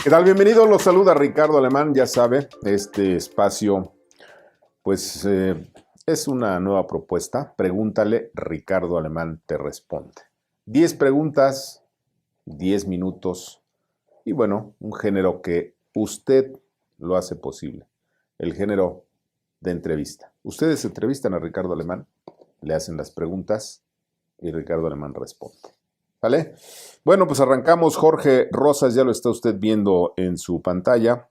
¿Qué tal? Bienvenido, los saluda Ricardo Alemán, ya sabe, este espacio pues es una nueva propuesta. Pregúntale, Ricardo Alemán te responde. 10 preguntas, 10 minutos y bueno, un género que usted lo hace posible, el género de entrevista. Ustedes entrevistan a Ricardo Alemán, le hacen las preguntas y Ricardo Alemán responde. ¿Vale? Bueno, pues arrancamos. Jorge Rosas, ya lo está usted viendo en su pantalla.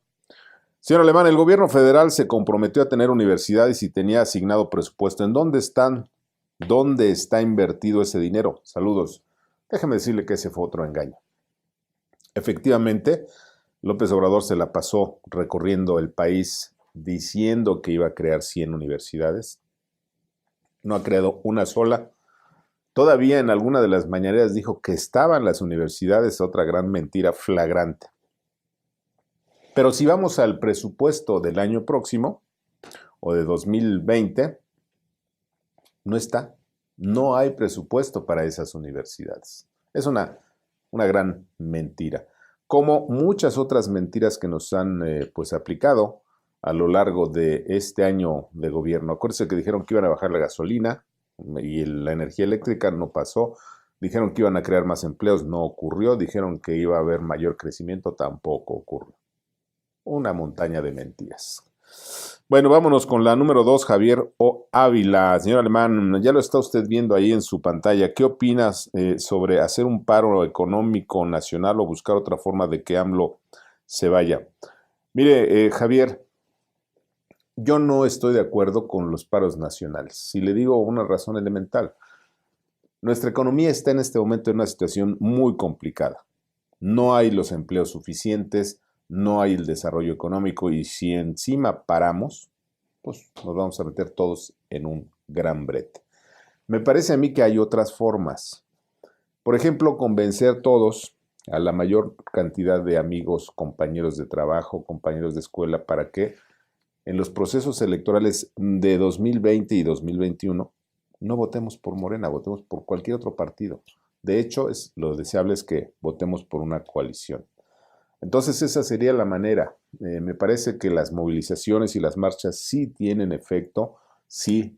Señor Alemán, el gobierno federal se comprometió a tener universidades y tenía asignado presupuesto. ¿En dónde están? ¿Dónde está invertido ese dinero? Saludos. Déjeme decirle que ese fue otro engaño. Efectivamente, López Obrador se la pasó recorriendo el país diciendo que iba a crear 100 universidades. No ha creado una sola. Todavía en alguna de las mañaneras dijo que estaban las universidades, otra gran mentira flagrante. Pero si vamos al presupuesto del año próximo, o de 2020, no está. No hay presupuesto para esas universidades. Es una gran mentira. Como muchas otras mentiras que nos han pues aplicado a lo largo de este año de gobierno. Acuérdense que dijeron que iban a bajar la gasolina y la energía eléctrica, no pasó. Dijeron que iban a crear más empleos, no ocurrió. Dijeron que iba a haber mayor crecimiento, tampoco ocurrió. Una montaña de mentiras. Bueno, vámonos con la número 2, Javier O. Ávila. Señor Alemán, ya lo está usted viendo ahí en su pantalla. ¿Qué opinas sobre hacer un paro económico nacional o buscar otra forma de que AMLO se vaya? Mire, Javier, yo no estoy de acuerdo con los paros nacionales. Si le digo una razón elemental, nuestra economía está en este momento en una situación muy complicada. No hay los empleos suficientes, no hay el desarrollo económico y si encima paramos, pues nos vamos a meter todos en un gran brete. Me parece a mí que hay otras formas. Por ejemplo, convencer todos a la mayor cantidad de amigos, compañeros de trabajo, compañeros de escuela, para que en los procesos electorales de 2020 y 2021 no votemos por Morena, votemos por cualquier otro partido. De hecho, lo deseable es que votemos por una coalición. Entonces esa sería la manera. Me parece que las movilizaciones y las marchas sí tienen efecto, sí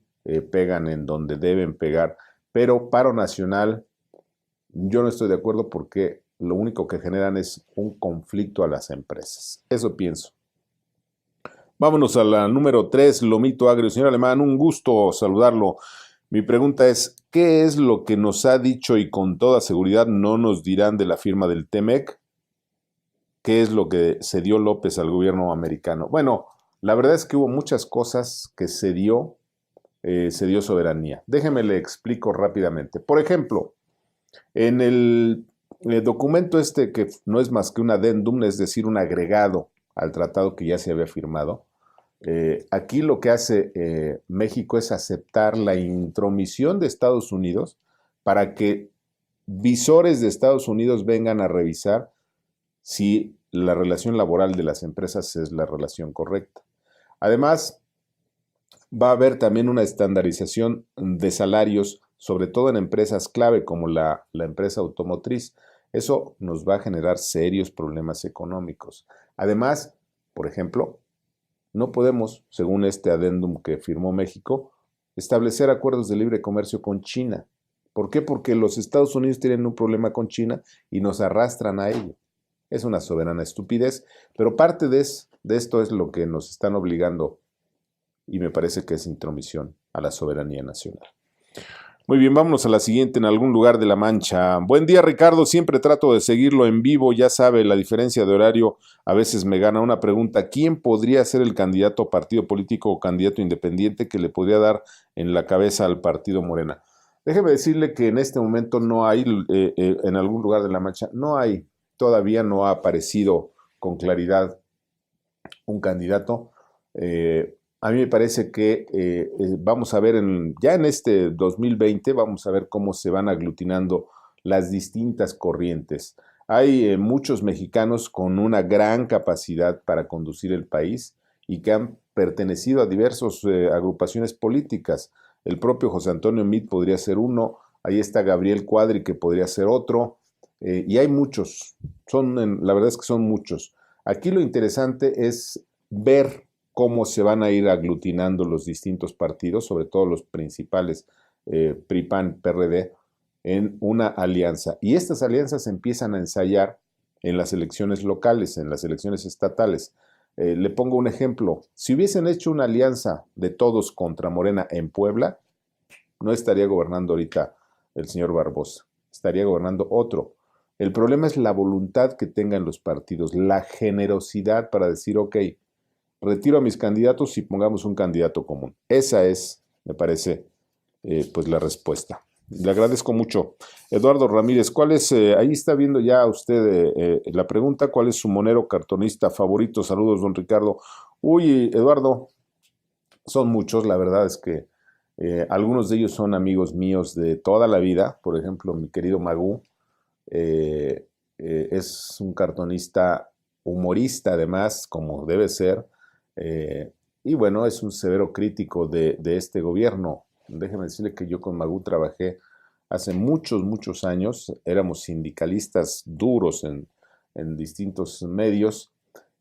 pegan en donde deben pegar, pero paro nacional yo no estoy de acuerdo porque lo único que generan es un conflicto a las empresas. Eso pienso. Vámonos a la número 3, Lomito Agrio. Señor Alemán, un gusto saludarlo. Mi pregunta es, ¿qué es lo que nos ha dicho y con toda seguridad no nos dirán de la firma del TEMEC? ¿Qué es lo que cedió López al gobierno americano? Bueno, la verdad es que hubo muchas cosas que cedió soberanía. Déjeme le explico rápidamente. Por ejemplo, en el documento este que no es más que un adendum, es decir, un agregado al tratado que ya se había firmado, aquí lo que hace México es aceptar la intromisión de Estados Unidos para que visores de Estados Unidos vengan a revisar si la relación laboral de las empresas es la relación correcta. Además, va a haber también una estandarización de salarios, sobre todo en empresas clave como la empresa automotriz. Eso nos va a generar serios problemas económicos. Además, por ejemplo, no podemos, según este adendum que firmó México, establecer acuerdos de libre comercio con China. ¿Por qué? Porque los Estados Unidos tienen un problema con China y nos arrastran a ello. Es una soberana estupidez, pero parte de esto es lo que nos están obligando y me parece que es intromisión a la soberanía nacional. Muy bien, vámonos a la siguiente, en algún lugar de la Mancha. Buen día, Ricardo, siempre trato de seguirlo en vivo, ya sabe, la diferencia de horario a veces me gana una pregunta. ¿Quién podría ser el candidato a partido político o candidato independiente que le podría dar en la cabeza al partido Morena? Déjeme decirle que en este momento no hay, en algún lugar de la Mancha, todavía no ha aparecido con claridad un candidato. A mí me parece que vamos a ver ya en este 2020, vamos a ver cómo se van aglutinando las distintas corrientes. Hay muchos mexicanos con una gran capacidad para conducir el país y que han pertenecido a diversas agrupaciones políticas. El propio José Antonio Meade podría ser uno, ahí está Gabriel Cuadri que podría ser otro, y hay muchos, la verdad es que son muchos. Aquí lo interesante es ver cómo se van a ir aglutinando los distintos partidos, sobre todo los principales, PRI, PAN, PRD, en una alianza. Y estas alianzas se empiezan a ensayar en las elecciones locales, en las elecciones estatales. Le pongo un ejemplo. Si hubiesen hecho una alianza de todos contra Morena en Puebla, no estaría gobernando ahorita el señor Barbosa, estaría gobernando otro. El problema es la voluntad que tengan los partidos, la generosidad para decir, ok, retiro a mis candidatos y pongamos un candidato común. Esa es, me parece, pues la respuesta. Le agradezco mucho. Eduardo Ramírez, ¿cuál es, ahí está viendo ya usted la pregunta, ¿cuál es su monero cartonista favorito? Saludos, don Ricardo. Uy, Eduardo, son muchos, la verdad es que algunos de ellos son amigos míos de toda la vida. Por ejemplo, mi querido Magú es un cartonista humorista, además, como debe ser. Y bueno, es un severo crítico de este gobierno. Déjeme decirle que yo con Magú trabajé hace muchos, muchos años. Éramos sindicalistas duros en distintos medios.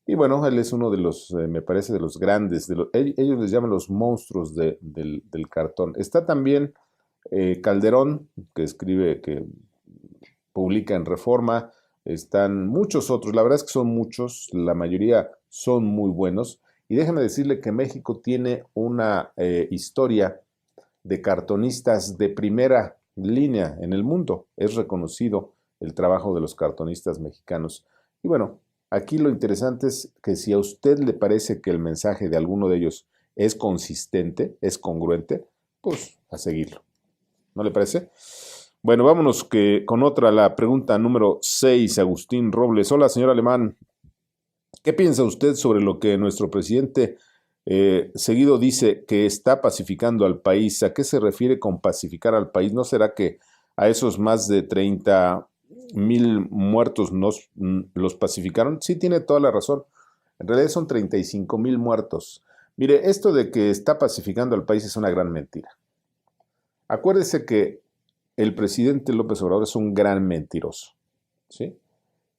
Y bueno, él es uno de los, me parece, de los grandes. Ellos les llaman los monstruos del cartón. Está también Calderón, que escribe, que publica en Reforma. Están muchos otros. La verdad es que son muchos. La mayoría son muy buenos. Y déjame decirle que México tiene una historia de cartonistas de primera línea en el mundo. Es reconocido el trabajo de los cartonistas mexicanos. Y bueno, aquí lo interesante es que si a usted le parece que el mensaje de alguno de ellos es consistente, es congruente, pues a seguirlo. ¿No le parece? Bueno, vámonos con otra, la pregunta número 6, Agustín Robles. Hola, señor Alemán. ¿Qué piensa usted sobre lo que nuestro presidente seguido dice que está pacificando al país? ¿A qué se refiere con pacificar al país? ¿No será que a esos más de 30,000 muertos los pacificaron? Sí, tiene toda la razón. En realidad son 35,000 muertos. Mire, esto de que está pacificando al país es una gran mentira. Acuérdese que el presidente López Obrador es un gran mentiroso, ¿sí?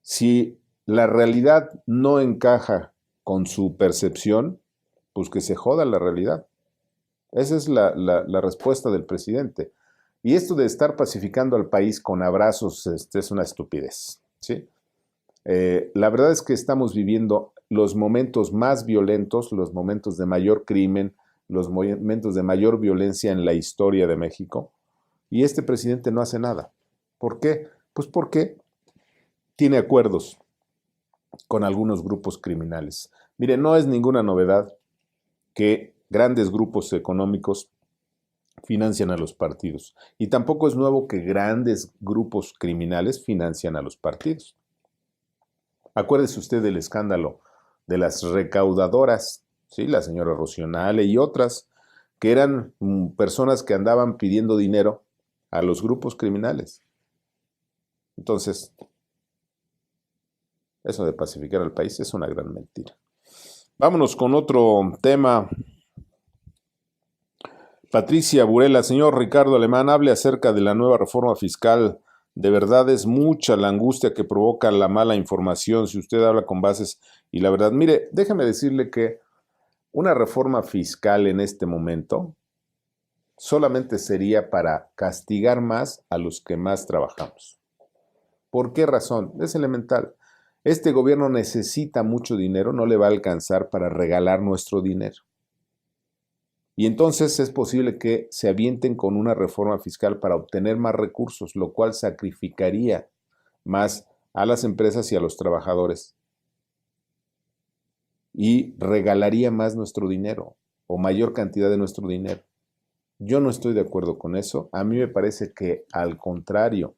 Si la realidad no encaja con su percepción, pues que se joda la realidad. Esa es la respuesta del presidente. Y esto de estar pacificando al país con abrazos es una estupidez, ¿sí? La verdad es que estamos viviendo los momentos más violentos, los momentos de mayor crimen, los momentos de mayor violencia en la historia de México. Y este presidente no hace nada. ¿Por qué? Pues porque tiene acuerdos con algunos grupos criminales. Mire, no es ninguna novedad que grandes grupos económicos financian a los partidos. Y tampoco es nuevo que grandes grupos criminales financian a los partidos. Acuérdese usted del escándalo de las recaudadoras, ¿sí? La señora Rocionale y otras, que eran personas que andaban pidiendo dinero a los grupos criminales. Entonces, eso de pacificar al país es una gran mentira. Vámonos con otro tema. Patricia Burela, señor Ricardo Alemán, hable acerca de la nueva reforma fiscal. De verdad es mucha la angustia que provoca la mala información si usted habla con bases y la verdad. Mire, déjame decirle que una reforma fiscal en este momento solamente sería para castigar más a los que más trabajamos. ¿Por qué razón? Es elemental. Este gobierno necesita mucho dinero, no le va a alcanzar para regalar nuestro dinero. Y entonces es posible que se avienten con una reforma fiscal para obtener más recursos, lo cual sacrificaría más a las empresas y a los trabajadores. Y regalaría más nuestro dinero o mayor cantidad de nuestro dinero. Yo no estoy de acuerdo con eso. A mí me parece que al contrario,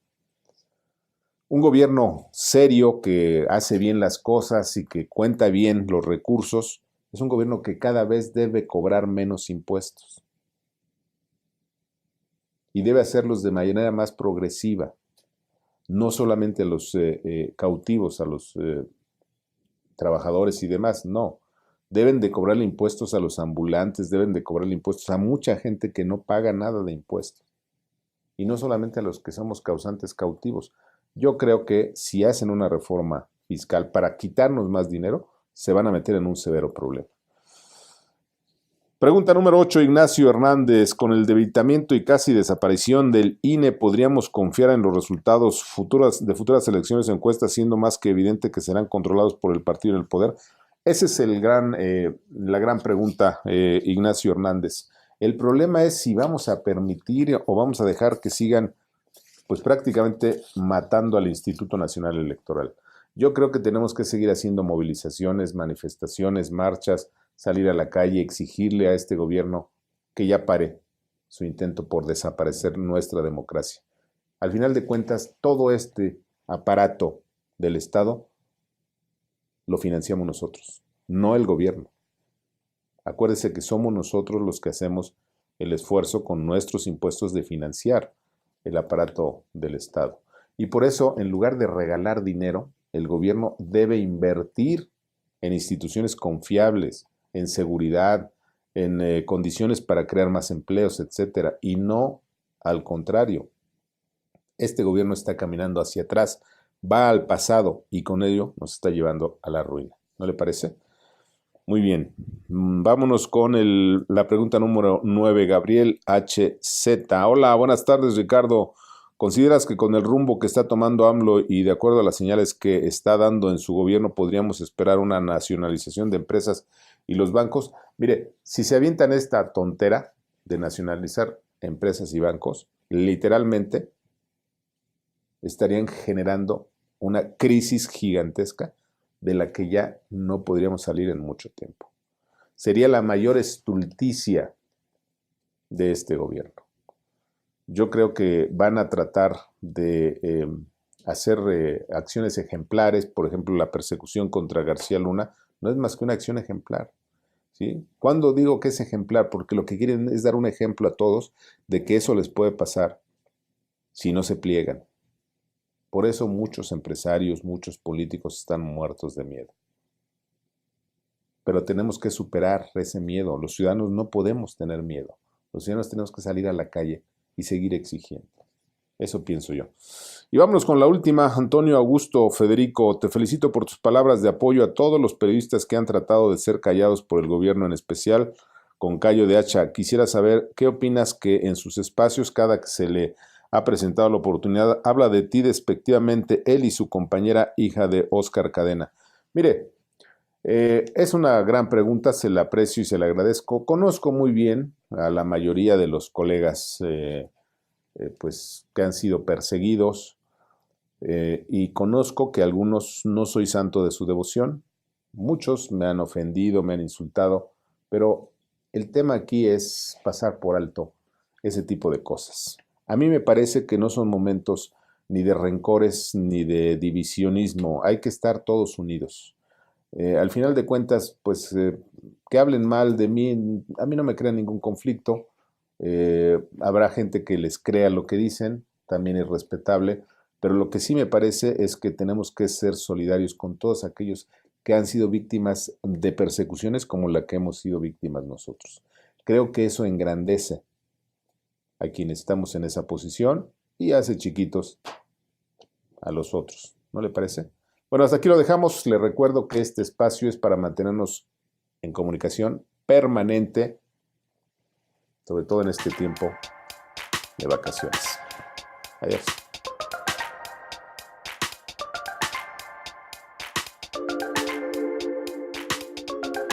un gobierno serio que hace bien las cosas y que cuenta bien los recursos, es un gobierno que cada vez debe cobrar menos impuestos. Y debe hacerlos de manera más progresiva. No solamente a los cautivos, a los trabajadores y demás, no. Deben de cobrarle impuestos a los ambulantes, deben de cobrarle impuestos a mucha gente que no paga nada de impuestos. Y no solamente a los que somos causantes cautivos. Yo creo que si hacen una reforma fiscal para quitarnos más dinero, se van a meter en un severo problema. Pregunta número 8, Ignacio Hernández. Con el debilitamiento y casi desaparición del INE, ¿podríamos confiar en los resultados de futuras elecciones o encuestas, siendo más que evidente que serán controlados por el partido en el poder? Esa es la gran pregunta, Ignacio Hernández. El problema es si vamos a permitir o vamos a dejar que sigan pues prácticamente matando al Instituto Nacional Electoral. Yo creo que tenemos que seguir haciendo movilizaciones, manifestaciones, marchas, salir a la calle, exigirle a este gobierno que ya pare su intento por desaparecer nuestra democracia. Al final de cuentas, todo este aparato del Estado lo financiamos nosotros, no el gobierno. Acuérdese que somos nosotros los que hacemos el esfuerzo con nuestros impuestos de financiar el aparato del Estado. Y por eso, en lugar de regalar dinero, el gobierno debe invertir en instituciones confiables, en seguridad, en condiciones para crear más empleos, etcétera, y no al contrario. Este gobierno está caminando hacia atrás, va al pasado y con ello nos está llevando a la ruina. ¿No le parece? Muy bien. Vámonos con la pregunta número 9, Gabriel HZ. Hola, buenas tardes, Ricardo. ¿Consideras que con el rumbo que está tomando AMLO y de acuerdo a las señales que está dando en su gobierno podríamos esperar una nacionalización de empresas y los bancos? Mire, si se avientan esta tontera de nacionalizar empresas y bancos, literalmente estarían generando una crisis gigantesca de la que ya no podríamos salir en mucho tiempo. Sería la mayor estulticia de este gobierno. Yo creo que van a tratar de hacer acciones ejemplares, por ejemplo, la persecución contra García Luna no es más que una acción ejemplar, ¿sí? ¿Cuándo digo que es ejemplar? Porque lo que quieren es dar un ejemplo a todos de que eso les puede pasar si no se pliegan. Por eso muchos empresarios, muchos políticos están muertos de miedo. Pero tenemos que superar ese miedo. Los ciudadanos no podemos tener miedo. Los ciudadanos tenemos que salir a la calle y seguir exigiendo. Eso pienso yo. Y vámonos con la última. Antonio Augusto Federico, te felicito por tus palabras de apoyo a todos los periodistas que han tratado de ser callados por el gobierno, en especial con callo de hacha. Quisiera saber qué opinas que en sus espacios, cada que se le ha presentado la oportunidad, habla de ti despectivamente él y su compañera hija de Óscar Cadena. Mire, es una gran pregunta, se la aprecio y se la agradezco. Conozco muy bien a la mayoría de los colegas pues, que han sido perseguidos y conozco que algunos no soy santo de su devoción. Muchos me han ofendido, me han insultado, pero el tema aquí es pasar por alto ese tipo de cosas. A mí me parece que no son momentos ni de rencores ni de divisionismo. Hay que estar todos unidos. Al final de cuentas, pues que hablen mal de mí, a mí no me crea ningún conflicto. Habrá gente que les crea lo que dicen, también es respetable, pero lo que sí me parece es que tenemos que ser solidarios con todos aquellos que han sido víctimas de persecuciones como la que hemos sido víctimas nosotros. Creo que eso engrandece a quienes estamos en esa posición y hace chiquitos a los otros. ¿No le parece? Bueno, hasta aquí lo dejamos. Le recuerdo que este espacio es para mantenernos en comunicación permanente, sobre todo en este tiempo de vacaciones. Adiós.